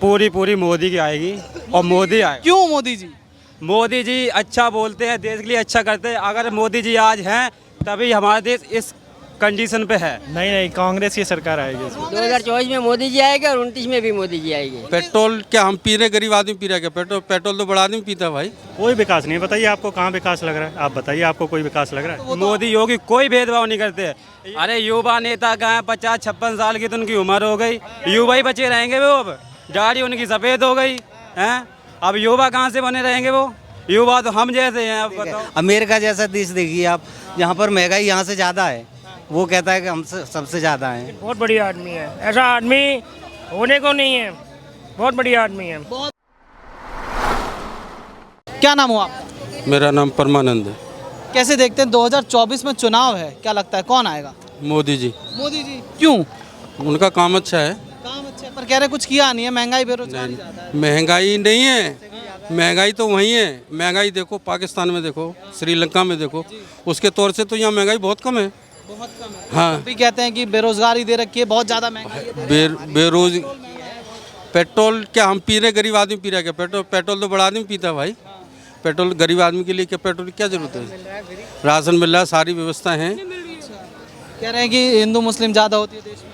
पूरी पूरी मोदी की आएगी और मोदी आए। क्यों मोदी जी? मोदी जी अच्छा बोलते हैं, देश के लिए अच्छा करते हैं। अगर मोदी जी आज हैं तभी हमारा देश इस कंडीशन पे है। नहीं नहीं, कांग्रेस की सरकार आएगी। 2024 में मोदी जी आएंगे और 29 में भी मोदी जी आएंगे। पेट्रोल क्या हम पी रहे, गरीब आदमी पी रहा है क्या? पेट्रोल तो बड़ा आदमी पीता है भाई। कोई विकास नहीं। बताइए आपको कहाँ विकास लग रहा है? आप बताइए आपको कोई विकास लग रहा है? मोदी योगी कोई भेदभाव नहीं करते। अरे युवा नेता का है, 50-56 साल की तो उनकी उम्र हो गई, युवा ही बचे रहेंगे वो। अब दाढ़ी उनकी सफेद हो गई हैं, अब युवा कहाँ से बने रहेंगे वो? युवा तो हम जैसे हैं। अब बताओ, अमेरिका जैसा देश देखिए आप, यहाँ पर महंगाई यहाँ से ज़्यादा है, वो कहता है कि हमसे सबसे ज़्यादा है। बहुत बढ़िया आदमी है, ऐसा आदमी होने को नहीं है, बहुत बढ़िया आदमी है। क्या नाम हो आप? मेरा नाम परमानंद है। कैसे देखते हैं 2024 में चुनाव है, क्या लगता है कौन आएगा? मोदी जी। मोदी जी क्यों? उनका काम अच्छा है। काम अच्छा है, पर कह रहे कुछ किया नहीं है, महंगाई बेरोजगारी ज्यादा है। महंगाई नहीं है, महंगाई तो वहीं है। महंगाई देखो पाकिस्तान में, देखो श्रीलंका में, देखो उसके तौर से तो यहाँ महंगाई बहुत कम है। बहुत कम है। हाँ, अभी कहते हैं कि बेरोजगारी दे रखी है, बहुत ज्यादा महंगाई है। बेरोज पेट्रोल क्या हम पी रहे, गरीब आदमी पी रहा है क्या? पेट्रोल तो बड़ा आदमी पीता है भाई। पेट्रोल गरीब आदमी के लिए क्या, पेट्रोल की क्या जरूरत है? राशन मिल रहा है, सारी व्यवस्था है। कह रहे हैं कि हिंदू मुस्लिम ज्यादा होती है देश में।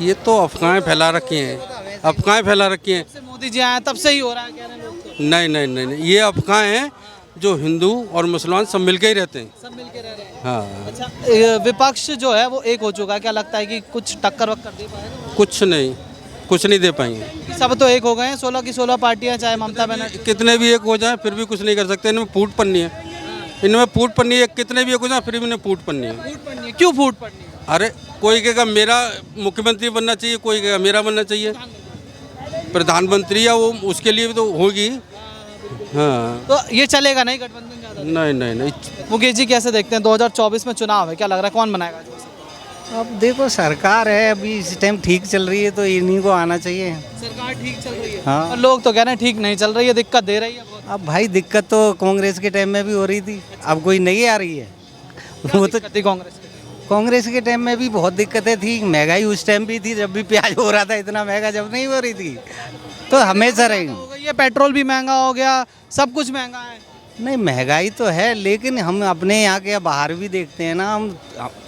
ये तो अफवाहें फैला रखी हैं, अफवाहें फैला रखी हैं। जब से मोदी जी आए तब से ही हो रहा है, कह रहे हैं लोग तो। नहीं नहीं नहीं नहीं, ये अफवाहें हैं जो हिंदू और मुसलमान सब मिलके ही रहते हैं। सब मिलके रह रहे हैं। हाँ, अच्छा, विपक्ष जो है वो एक हो चुका है, क्या लगता है कि कुछ टक्कर वक्कर दे पाएगा? कुछ नहीं दे पाएंगे। सब तो एक हो गए हैं, 16 की 16 पार्टियां, चाहे ममता बनर्जी। कितने भी एक हो जाए फिर भी कुछ नहीं कर सकते। इनमें फूट पन्नी है, इनमें फूट पन्नी है। कितने भी एक हो जाए फिर भी इन्हें फूट पन्नी है। क्यों फूट पड़नी है? अरे कोई कहेगा मेरा मुख्यमंत्री बनना चाहिए, कोई कहेगा मेरा बनना चाहिए। प्रधानमंत्री या वो उसके लिए भी तो होगी। हाँ, तो ये चलेगा नहीं गठबंधन ज्यादा? नहीं नहीं नहीं। मुकेश जी कैसे देखते हैं 2024 में चुनाव है, क्या लग रहा है कौन बनाएगा? अब देखो सरकार है अभी इस टाइम ठीक चल रही है, तो इन्हीं को आना चाहिए। सरकार ठीक चल रही है। हाँ। और लोग तो कह रहे हैं ठीक नहीं चल रही है, दिक्कत दे रही है बहुत। अब भाई दिक्कत तो कांग्रेस के टाइम में भी हो रही थी, अब कोई नहीं आ रही है। वो तो दिक्कत थी कांग्रेस की। कांग्रेस के टाइम में भी बहुत दिक्कतें थी, महंगाई उस टाइम भी थी जब भी प्याज हो रहा था, इतना महंगा जब नहीं हो रही थी, तो हमेशा रहेगी। हो गई है, पेट्रोल भी महंगा हो गया, सब कुछ महंगा है। नहीं महंगाई तो है, लेकिन हम अपने यहाँ के बाहर भी देखते हैं ना, हम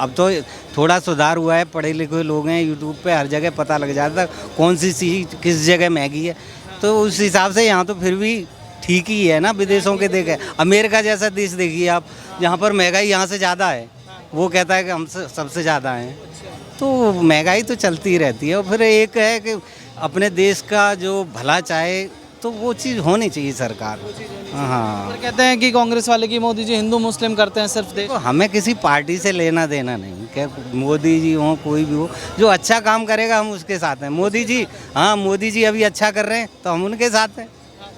अब तो थोड़ा सुधार हुआ है, पढ़े लिखे लोग हैं, यूट्यूब पे हर जगह पता लग जाता है कौन सी चीज़ किस जगह महंगी है, तो उस हिसाब से यहाँ तो फिर भी ठीक ही है ना। विदेशों के देखे, अमेरिका जैसा देश देखिए आप, जहाँ पर महंगाई यहाँ से ज़्यादा है, वो कहता है कि हमसे सबसे ज़्यादा है। तो महंगाई तो चलती ही रहती है। और फिर एक है कि अपने देश का जो भला चाहे, तो वो चीज़ होनी चाहिए सरकार। हाँ, पर कहते हैं कि कांग्रेस वाले की मोदी जी हिंदू मुस्लिम करते हैं सिर्फ देश। तो हमें किसी पार्टी से लेना देना नहीं, क्या मोदी जी हो कोई भी हो, जो अच्छा काम करेगा हम उसके साथ हैं। मोदी जी, हाँ मोदी जी अभी अच्छा कर रहे हैं तो हम उनके साथ हैं।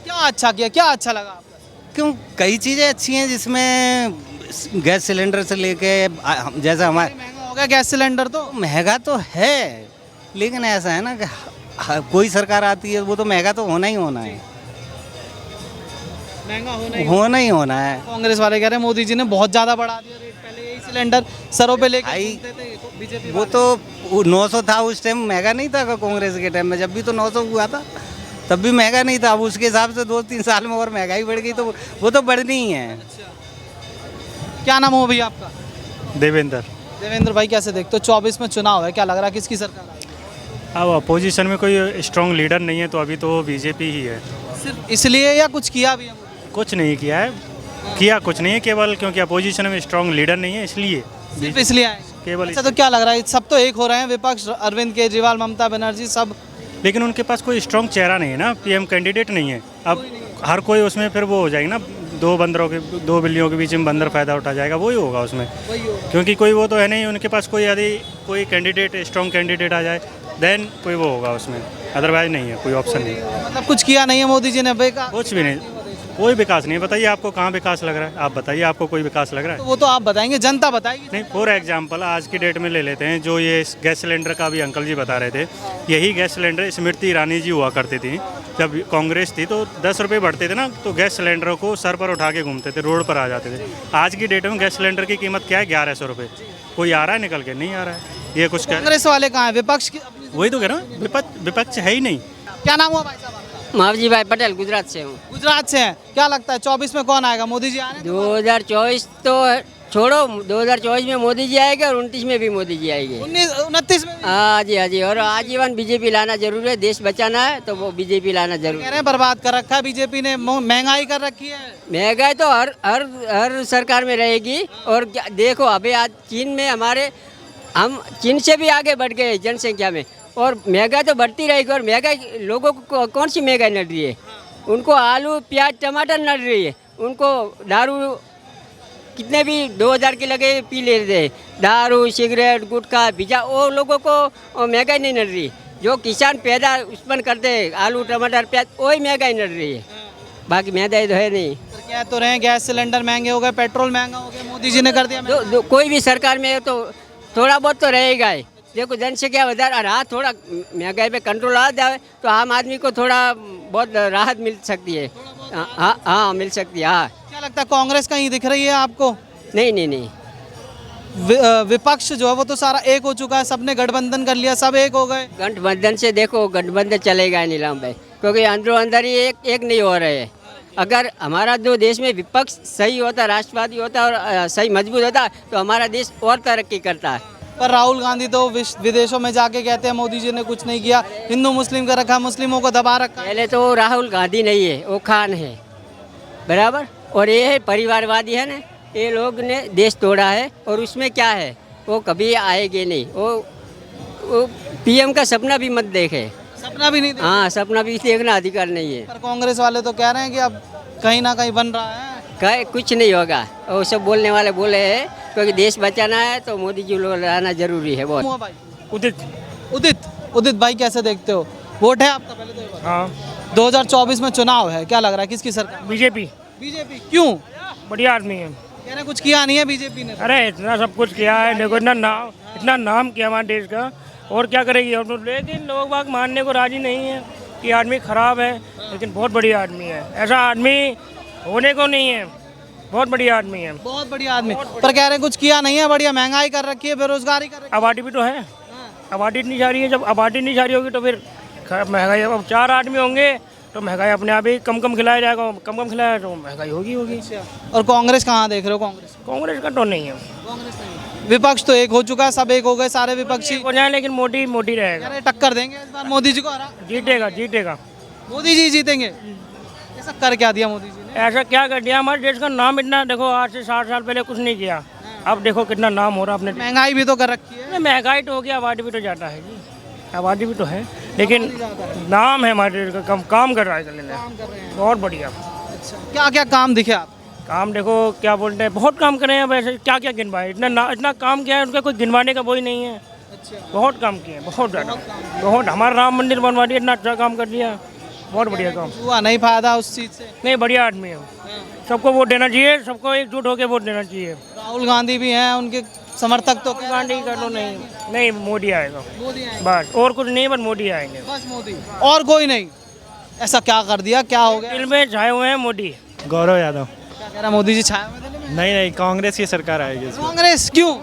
क्या अच्छा किया, क्या अच्छा लगा आपको? क्यों, कई चीज़ें अच्छी हैं जिसमें गैस सिलेंडर से लेके जैसे हमारे महंगा हो गया गैस सिलेंडर, तो महंगा तो है, लेकिन ऐसा है ना कि कोई सरकार आती है वो तो महंगा तो होना ही होना है, महंगा होना ही होना है। कांग्रेस वाले कह रहे हैं मोदी जी ने बहुत ज्यादा बढ़ा दिया रेट, पहले यही सिलेंडर सरों पे लेके भाई, घूमते थे बीजेपी वो तो 900 था उस टाइम, महंगा नहीं था कांग्रेस के टाइम में। जब भी तो 900 हुआ था तब भी महंगा नहीं था। अब उसके हिसाब से 2-3 साल में और महंगाई बढ़ गई, तो वो तो बढ़नी ही है। क्या नाम हो भैया आपका? देवेंद्र। देवेंद्र भाई कैसे देखते हो 24 में चुनाव है, क्या लग रहा है किसकी सरकार आएगी? अब अपोजिशन में कोई स्ट्रॉन्ग लीडर नहीं है, तो अभी तो बीजेपी ही है। सिर्फ इसलिए या कुछ किया भी है? कुछ नहीं किया है, किया कुछ नहीं है, केवल क्योंकि अपोजिशन में स्ट्रॉन्ग लीडर नहीं है इसलिए सिर्फ इसलिए आए केवल। अच्छा, तो क्या लग रहा है सब तो एक हो रहे हैं, विपक्ष अरविंद केजरीवाल, ममता बनर्जी सब, लेकिन उनके पास कोई स्ट्रॉन्ग चेहरा नहीं है ना, पीएम कैंडिडेट नहीं है। अब हर कोई उसमें फिर वो हो जाएगी ना, दो बिल्लियों के बीच में बंदर फायदा उठा जाएगा, वही होगा उसमें। क्योंकि कोई वो तो है नहीं उनके पास, कोई यदि कोई कैंडिडेट स्ट्रॉन्ग कैंडिडेट आ जाए देन कोई वो होगा उसमें, अदरवाइज नहीं है, कोई ऑप्शन नहीं है। मतलब कुछ किया नहीं है मोदी जी ने, बेकार कुछ भी नहीं, कोई विकास नहीं। बताइए आपको कहाँ विकास लग रहा है? आप बताइए आपको कोई विकास लग रहा है? तो वो तो आप बताएंगे, जनता बताएगी। नहीं, फॉर एग्जांपल आज की डेट में ले लेते हैं, जो ये गैस सिलेंडर का भी अंकल जी बता रहे थे, यही गैस सिलेंडर स्मृति ईरानी जी हुआ करती थी जब कांग्रेस थी, तो 10 रुपये बढ़ते थे ना, तो गैस सिलेंडरों को सर पर उठा के घूमते थे, रोड पर आ जाते थे। आज की डेट में गैस सिलेंडर की कीमत क्या है? 1100 रुपये। कोई आ रहा है निकल के? नहीं आ रहा है। ये कुछ कांग्रेस वाले कहाँ है? विपक्ष की वही तो कह रहा हूँ, विपक्ष है ही नहीं। क्या नाम हुआ भाई साहब आपका? महावजी भाई पटेल गुजरात से हूँ। गुजरात से हैं। क्या लगता है 24 में कौन आएगा? मोदी जी आने? 2024 तो छोड़ो, 2024 में मोदी जी आएंगे और 29 में भी मोदी जी आएंगे। 29 में भी? हाँ जी, और आजीवन बीजेपी लाना जरूरी है। देश बचाना है तो वो बीजेपी लाना जरूरी कह है। रहे हैं बर्बाद कर रखा है बीजेपी ने, महंगाई कर रखी है। महंगाई तो हर सरकार में रहेगी। और देखो अभी आज चीन में हम चीन से भी आगे बढ़ गए जनसंख्या में, और महंगाई तो बढ़ती रहेगी। और महंगाई लोगों को कौन सी महंगाई नड़ रही है? उनको आलू प्याज टमाटर नड़ रही है। उनको दारू कितने भी 2000 के लगे पी ले रहे हैं। दारू सिगरेट गुटखा बीजा, वो लोगों को महंगाई नहीं नड़ रही। जो किसान पैदा उत्पन्न करते हैं आलू टमाटर प्याज, वही महंगाई नड़ रही है। बाकी महंगाई तो है नहीं। कह तो रहे हैं गैस सिलेंडर महंगे हो गए, पेट्रोल महंगा हो गया, मोदी जी ने कर दिया महंगा। कोई भी सरकार में तो थोड़ा बहुत तो रहेगा ही। देखो जनसंख्या વધારે और हाँ थोड़ा महंगाई पे कंट्रोल आ जाए तो आम आदमी को थोड़ा बहुत राहत मिल सकती है। हाँ मिल सकती है। हाँ क्या लगता है कांग्रेस कहीं दिख रही है आपको? नहीं। विपक्ष जो है वो तो सारा एक हो चुका है, सबने गठबंधन कर लिया, सब एक हो गए। गठबंधन से देखो, गठबंधन चलेगा नहीं नीलम भाई, क्योंकि अंदरों अंदर ही एक नहीं हो रहे हैं। अगर हमारा जो देश में विपक्ष सही होता, राष्ट्रवादी होता और सही मजबूत होता तो हमारा देश और तरक्की करता है। पर राहुल गांधी तो विदेशों में जाके कहते हैं मोदी जी ने कुछ नहीं किया, हिंदू मुस्लिम का रखा, मुस्लिमों को दबा रखा। पहले तो राहुल गांधी नहीं है, वो खान है, बराबर। और ये है परिवारवादी है ना, ये लोग ने देश तोड़ा है। और उसमें क्या है, वो कभी आएंगे नहीं। वो पीएम का सपना भी मत देखे। सपना भी नहीं देखा। हाँ सपना भी देखना अधिकार नहीं है। पर कांग्रेस वाले तो कह रहे हैं कि अब कहीं ना कहीं बन रहा है। कहीं कुछ नहीं होगा, वो सब बोलने वाले बोले हैं, क्योंकि देश बचाना है तो मोदी जी लोग रहना जरूरी है बहुत। हुआ भाई उदित उदित भाई कैसे देखते हो? वोट है आपका पहले तो ये बताओ। हाँ 2024 में चुनाव है, क्या लग रहा है किसकी सरकार? BJP BJP. क्यों? बढ़िया आदमी है। कह रहे कुछ किया नहीं है बीजेपी ने। अरे इतना सब कुछ किया है, देखो इतना नाम किया हमारे देश का, और क्या करेगी। और लेकिन लोग बाग मानने को राजी नहीं है कि आदमी खराब है, लेकिन बहुत बढ़िया आदमी है। ऐसा आदमी होने को नहीं है, बहुत बढ़िया आदमी है। बहुत बढ़िया आदमी। पर कह रहे हैं कुछ किया नहीं है, बढ़िया महंगाई कर रखी है, बेरोजगारी कर रखी आबादी भी तो है, आबादी नहीं जा रही है। जब आबादी नहीं जा रही होगी तो फिर महंगाई, अब 4 आदमी होंगे तो महंगाई अपने आप ही कम खिलाया जाएगा, कम खिलाया तो महंगाई होगी। है। और कांग्रेस कहाँ देख रहे हो? कांग्रेस का तो नहीं है। विपक्ष तो एक हो चुका है, सब एक हो गए, सारे विपक्षी हो जाए, लेकिन मोदी कह रहेगा। रहे टक्कर देंगे इस बार मोदी जी को। हरा जीतेगा। मोदी जी जीतेंगे। ऐसा कर क्या दिया मोदी जी ने? ऐसा क्या कर दिया, हमारे देश का नाम इतना, देखो आज से 60 साल पहले कुछ नहीं किया, अब देखो कितना नाम हो रहा अपने। महंगाई भी तो कर रखी है। महंगाई तो हो गया, आबादी भी तो ज़्यादा है जी, आबादी भी तो है, लेकिन नाम है हमारे देश का, काम कर रहा है बहुत बढ़िया। क्या क्या काम दिखे आप? काम देखो क्या बोलते हैं, बहुत काम करे हैं। वैसे क्या गिनवाए, इतना काम किया है, उनका कोई गिनवाने का वही नहीं है। बहुत काम किए, बहुत ज़्यादा, बहुत। हमारा राम मंदिर बनवा दिया, इतना अच्छा काम कर दिया, बहुत बढ़िया काम। हुआ नहीं फायदा उस चीज से? नहीं, बढ़िया आदमी है, सबको वोट देना चाहिए, सबको एकजुट होकर वोट देना चाहिए। राहुल गांधी भी हैं, उनके समर्थक तो गांधी का तो नहीं, मोदी आएगा बस, और कुछ नहीं, बस मोदी आएंगे, बस मोदी, और कोई नहीं। ऐसा क्या कर दिया, क्या हो गया? दिल में छाए हुए हैं मोदी। गौरव यादव। क्या कह रहा मोदी जी छाया हुए दिल्ली में? नहीं, कांग्रेस की सरकार आएगी। कांग्रेस क्यों?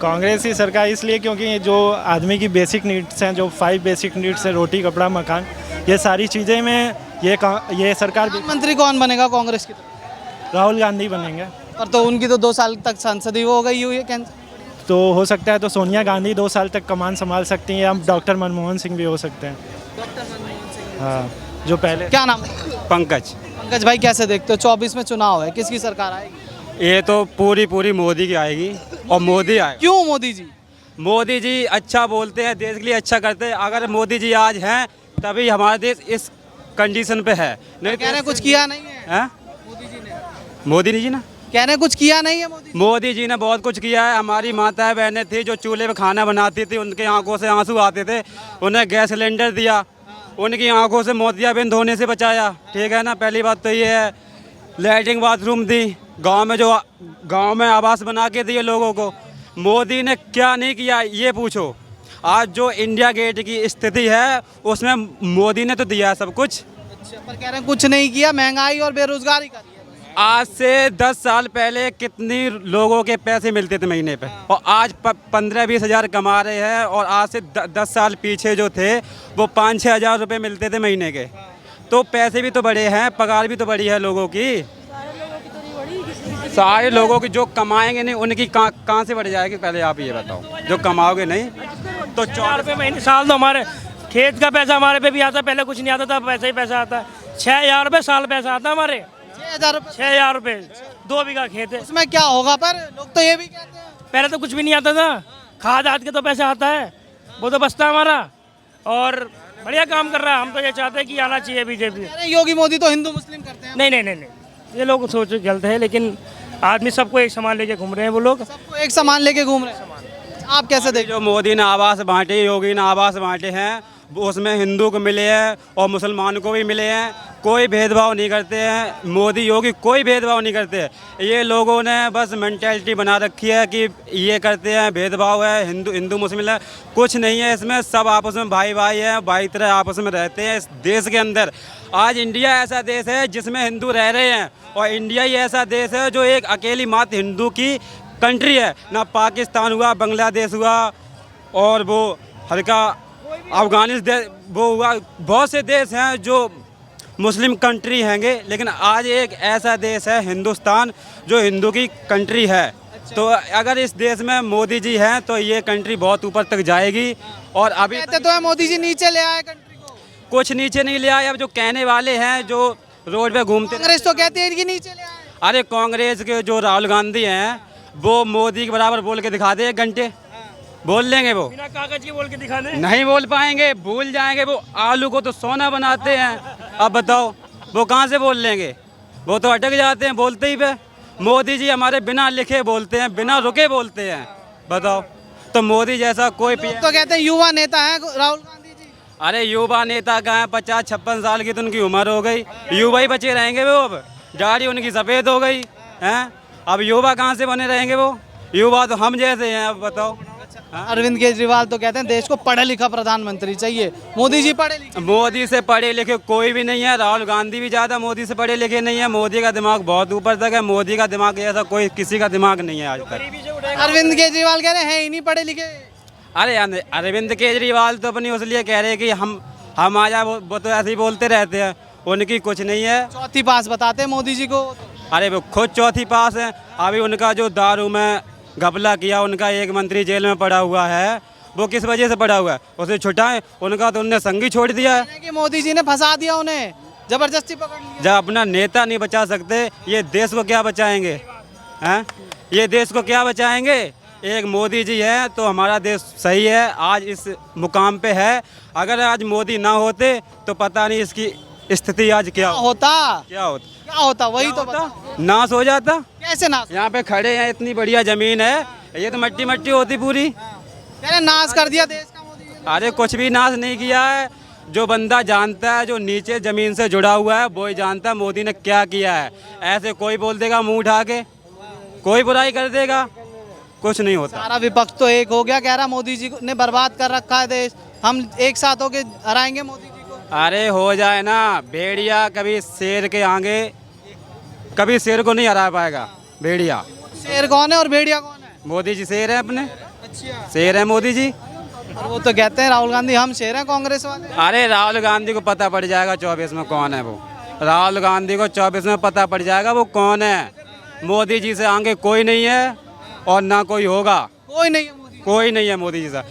कांग्रेस की सरकार इसलिए क्योंकि जो आदमी की बेसिक नीड्स हैं, जो 5 बेसिक नीड्स हैं, रोटी कपड़ा मकान, ये सारी चीज़ें में ये सरकार। प्रधानमंत्री कौन बनेगा कांग्रेस की तरफ? राहुल गांधी बनेंगे। पर तो उनकी तो 2 साल तक संसदीय हो गई हुई है, कैंसिल। तो हो सकता है तो सोनिया गांधी 2 साल तक कमान संभाल सकती हैं, या डॉक्टर मनमोहन सिंह भी हो सकते हैं। हाँ, जो पहले। क्या नाम? पंकज। पंकज भाई कैसे देखते हो 24 में चुनाव है, किसकी सरकार आएगी? ये तो पूरी मोदी की आएगी, और मोदी आएगा। क्यों मोदी जी? मोदी जी अच्छा बोलते हैं, देश के लिए अच्छा करते हैं। अगर मोदी जी आज हैं तभी हमारा देश इस कंडीशन पे है, नहीं कह रहे कुछ किया नहीं है मोदी जी ने कह रहे कुछ किया नहीं है मोदी जी ने बहुत कुछ किया है। हमारी माताएं बहनें थी जो चूल्हे पे खाना बनाती थी, उनके आंखों से आंसू आते थे, उन्हें गैस सिलेंडर दिया, उनकी आंखों से मोतियाबिंद होने से बचाया। ठीक है ना, पहली बात तो ये है। लैट्रिन बाथरूम दी गांव में आवास बना के दिए लोगों को। मोदी ने क्या नहीं किया ये पूछो। आज जो इंडिया गेट की स्थिति है उसमें मोदी ने तो दिया है सब कुछ। पर कह रहे हैं कुछ नहीं किया, महंगाई और बेरोजगारी का दिया। आज से 10 साल पहले कितनी लोगों के पैसे मिलते थे महीने पे, और आज 15-20 हज़ार कमा रहे हैं, और आज से 10 साल पीछे जो थे वो 5-6 हज़ार रुपये मिलते थे महीने के। तो पैसे भी तो बढ़े हैं, पगार भी तो बढ़ी है लोगों की। सारे लोगों की जो कमाएंगे नहीं उनकी कहाँ से बढ़ जाएगी, पहले आप ये बताओ। जो कमाओगे नहीं तो 4 रुपये महीने साल तो हमारे खेत का पैसा हमारे पे भी आता, पहले कुछ नहीं आता था, पैसा ही पैसा आता है। 6,000 रुपये साल पैसा आता हमारे, 6,000 रुपये। 6,000 रुपये 2 बीघा खेत है। उसमें क्या होगा, पर लोग तो ये भी कहते हैं। पहले तो कुछ भी नहीं आता था, खाद आद के तो पैसा आता है, वो तो बचता है हमारा, और बढ़िया काम कर रहा है। हम तो ये चाहते हैं कि आना चाहिए बीजेपी। अरे योगी मोदी तो हिंदू मुस्लिम करते हैं। नहीं नहीं नहीं नहीं, ये लोग सोच गलत है, लेकिन आदमी सबको एक समान लेके घूम रहे हैं वो लोग। सबको एक समान लेके घूम रहे हैं। आप कैसे देखते जो मोदी ने आवास बांटे, योगी ने आवास बांटे हैं, वो उसमें हिंदू को मिले हैं और मुसलमान को भी मिले हैं। कोई भेदभाव नहीं करते हैं मोदी योगी, कोई भेदभाव नहीं करते। ये लोगों ने बस मेंटालिटी बना रखी है कि ये करते हैं, भेदभाव है, हिंदू मुस्लिम है। कुछ नहीं है इसमें, सब आपस में भाई भाई हैं, भाई तरह आपस में रहते हैं इस देश के अंदर। आज इंडिया ऐसा देश है जिसमें हिंदू रह रहे हैं, और इंडिया ही ऐसा देश है जो एक अकेली मात्र हिंदू की कंट्री है। ना पाकिस्तान हुआ, बांग्लादेश हुआ, और वो हल्का अफगानिस्तान वो हुआ, बहुत से देश हैं जो मुस्लिम कंट्री हैंगे, लेकिन आज एक ऐसा देश है हिंदुस्तान जो हिंदू की कंट्री है। तो अगर इस देश में मोदी जी हैं तो ये कंट्री बहुत ऊपर तक जाएगी। और अभी कहते तो है मोदी जी नीचे ले आए कंट्री को। कुछ नीचे नहीं ले आए, अब जो कहने वाले हैं जो रोड पे घूमते, कांग्रेस तो कहती है कि नीचे ले आए। अरे कांग्रेस के जो राहुल गांधी हैं वो मोदी के बराबर बोल के दिखा दे, 1 घंटे बोल लेंगे, वो बिना कागज के बोल के दिखा दे। नहीं बोल पाएंगे, भूल जाएंगे। वो आलू को तो सोना बनाते हैं, अब बताओ वो कहाँ से बोल लेंगे, वो तो अटक जाते हैं बोलते ही पे। मोदी जी हमारे बिना लिखे बोलते हैं, बिना रुके बोलते हैं, बताओ। तो मोदी जैसा कोई तो कहते हैं युवा नेता है राहुल गांधी जी। अरे युवा नेता कहाँ है, 50-56 साल की तो उनकी उम्र हो गई, युवा ही बचे रहेंगे वो। अब दाढ़ी उनकी सफ़ेद हो गई हैं, अब युवा कहाँ से बने रहेंगे वो? युवा तो हम जैसे हैं, अब बताओ। अरविंद केजरीवाल तो कहते हैं देश को पढ़ा लिखा प्रधानमंत्री चाहिए। मोदी जी पढ़े लिखे? मोदी से पढ़े लिखे कोई भी नहीं है, राहुल गांधी भी ज़्यादा मोदी से पढ़े लिखे नहीं है। मोदी का दिमाग बहुत ऊपर तक है, मोदी का दिमाग जैसा कोई किसी का दिमाग नहीं है आज तक। अरविंद केजरीवाल कह रहे हैं ही नहीं पढ़े लिखे। अरे अरविंद केजरीवाल तो अपनी उसलिए कह रहे हैं कि हम आ जाए, वो तो ऐसे ही बोलते रहते हैं, उनकी कुछ नहीं है। चौथी पास बताते हैं मोदी जी को। अरे वो खुद चौथी पास है। अभी उनका जो दारू में घपला किया, उनका एक मंत्री जेल में पड़ा हुआ है, वो किस वजह से पड़ा हुआ है? उसे छुटाएं, उनका तो उनने संगी छोड़ दिया है कि मोदी जी ने फंसा दिया उन्हें, जबरदस्ती पकड़ लिया। जब अपना नेता नहीं बचा सकते, ये देश को क्या बचाएंगे हैं? ये देश को क्या बचाएंगे? एक मोदी जी है तो हमारा देश सही है, आज इस मुकाम पे है। अगर आज मोदी ना होते तो पता नहीं इसकी स्थिति आज क्या होता। क्या होता वही तो बता। नाश हो जाता। कैसे नाश? यहाँ पे खड़े हैं, इतनी बढ़िया जमीन है, ये तो मट्टी मट्टी होती पूरी। कहने नाश कर दिया देश का मोदी जी। अरे कुछ भी नाश नहीं किया है। जो बंदा जानता है, जो नीचे जमीन से जुड़ा हुआ है, वो ही जानता है मोदी ने क्या किया है। ऐसे कोई बोल देगा मुंह उठा के, कोई बुराई कर देगा, कुछ नहीं होता। सारा विपक्ष तो एक हो गया, कह रहा मोदी जी ने बर्बाद कर रखा है देश, हम एक साथ होके हराएंगे मोदी जी को। अरे हो जाए ना, भेड़िया कभी शेर के आगे, कभी शेर को नहीं हरा पाएगा भेड़िया। शेर कौन है और भेड़िया कौन है? मोदी जी शेर है अपने। अच्छा। शेर है मोदी जी। और वो तो कहते हैं राहुल गांधी हम शेर हैं कांग्रेस वाले। अरे राहुल गांधी को पता पड़ जाएगा 24 में कौन है वो। राहुल गांधी को 24 में पता पड़ जाएगा वो कौन है। मोदी जी से आगे कोई नहीं है और ना कोई होगा। कोई नहीं है मोदी। कोई नहीं है मोदी जी से।